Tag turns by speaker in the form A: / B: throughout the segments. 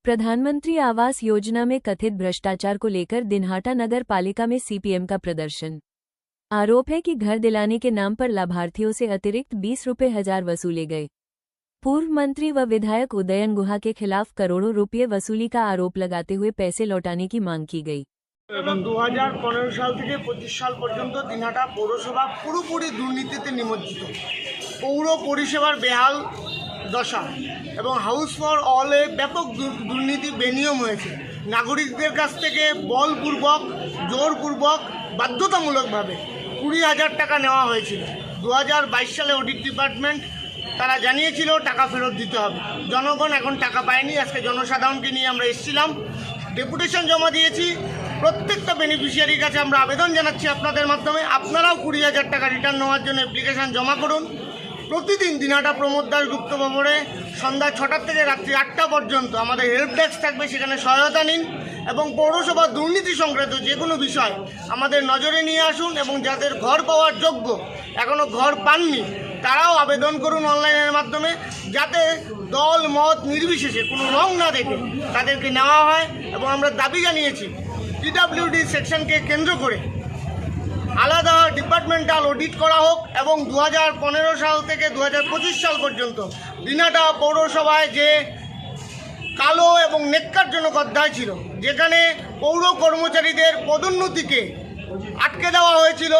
A: प्रधानमंत्री आवास योजना में कथित भ्रष्टाचार को लेकर दिन्हाटा नगर पालिका में सीपीएम का प्रदर्शन। आरोप है कि घर दिलाने के नाम पर लाभार्थियों से अतिरिक्त 20 रुपये हजार वसूले गए। पूर्व मंत्री व विधायक उदयन गुहा के खिलाफ करोड़ों रुपये वसूली का आरोप लगाते हुए पैसे लौटाने की मांग की गई।
B: 2015 সাল থেকে 25 সাল পর্যন্ত দিনহাটা পৌরসভা পুরোপুরি দুর্নীতিতে নিমজ্জিত। পৌর পরিষেবার বেহাল দশা এবং হাউস ফর অলে ব্যাপক দুর্নীতি বেনিয়ম হয়েছে। নাগরিকদের কাছ থেকে বলপূর্বক জোরপূর্বক বাধ্যতামূলকভাবে 20,000 টাকা নেওয়া হয়েছিল। 2022 সালে অডিট ডিপার্টমেন্ট তারা জানিয়েছিল টাকা ফেরত দিতে হবে। জনগণ এখন টাকা পায়নি। আজকে জনসাধারণকে নিয়ে আমরা এসেছিলাম, ডেপুটেশন জমা দিয়েছি। প্রত্যেকটা বেনিফিশিয়ারির কাছে আমরা আবেদন জানাচ্ছি আপনাদের মাধ্যমে, আপনারাও 20,000 টাকা রিটার্ন নেওয়ার জন্য অ্যাপ্লিকেশান জমা করুন। প্রতিদিন দিনহাটা প্রমোদ দাস গুপ্ত ভবনে সন্ধ্যা 6টা থেকে রাত্রি 8টা পর্যন্ত আমাদের হেল্প ডেস্ক থাকবে, সেখানে সহায়তা নিন এবং পৌরসভার দুর্নীতি সংক্রান্ত যে কোনো বিষয় আমাদের নজরে নিয়ে আসুন এবং যাদের ঘর পাওয়ার যোগ্য এখনও ঘর পাননি তারাও আবেদন করুন অনলাইনের মাধ্যমে, যাতে দল মত নির্বিশেষে কোনো রং না দেখে তাদেরকে নেওয়া হয়। এবং আমরা দাবি জানিয়েছি পিডব্লিউডি সেকশনকে কেন্দ্র করে আলাদা ডিপার্টমেন্টাল অডিট করা হোক এবং 2015 সাল থেকে 2025 সাল পর্যন্ত দিনহাটা পৌরসভায় যে কালো এবং ন্যক্কারজনক অধ্যায় ছিল, যেখানে পৌর কর্মচারীদের পদোন্নতিকে আটকে দেওয়া হয়েছিল,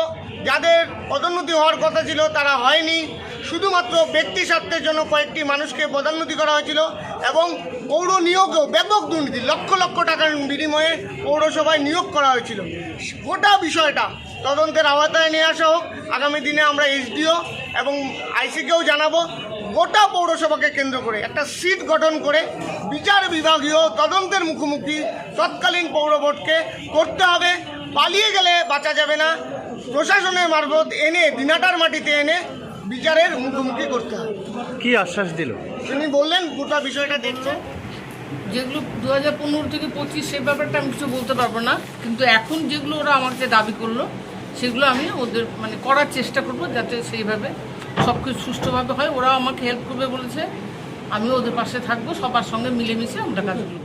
B: যাদের পদোন্নতি হওয়ার কথা ছিল তারা হয়নি, শুধুমাত্র ব্যক্তি স্বার্থের জন্য কয়েকটি মানুষকে পদোন্নতি করা হয়েছিল এবং পৌর নিয়োগেও ব্যাপক দুর্নীতি, লক্ষ লক্ষ টাকার বিনিময়ে পৌরসভায় নিয়োগ করা হয়েছিল। গোটা বিষয়টা তদন্তের আওতায় নিয়ে আসা হোক। আগামী দিনে আমরা এসডিও এবং আইসিকেও জানাবো। গোটা পৌরসভাকে কেন্দ্র করে একটা সিট গঠন করে বিচার বিভাগীয় তদন্তের মুখোমুখি তৎকালীন পৌর বোর্ডকে করতে হবে। পালিয়ে গেলে বাঁচা যাবে না। প্রশাসনের মারফত এনে দিনহাটার মাটিতে এনে বিচারের মুখোমুখি করতে হবে।
C: কি আশ্বাস দিল?
B: তিনি বললেন গোটা বিষয়টা দেখছেন।
D: যেগুলো 2015 থেকে 25 সেই ব্যাপারটা আমি কিছু বলতে পারবো না, কিন্তু এখন যেগুলো ওরা আমাকে দাবি করলো সেগুলো আমি ওদের করার চেষ্টা করব, যাতে সেইভাবে সব কিছু সুষ্ঠুভাবে হয়। ওরা আমাকে হেল্প করবে বলেছে, আমিও ওদের পাশে থাকবো, সবার সঙ্গে মিলেমিশে আমরা কাজগুলো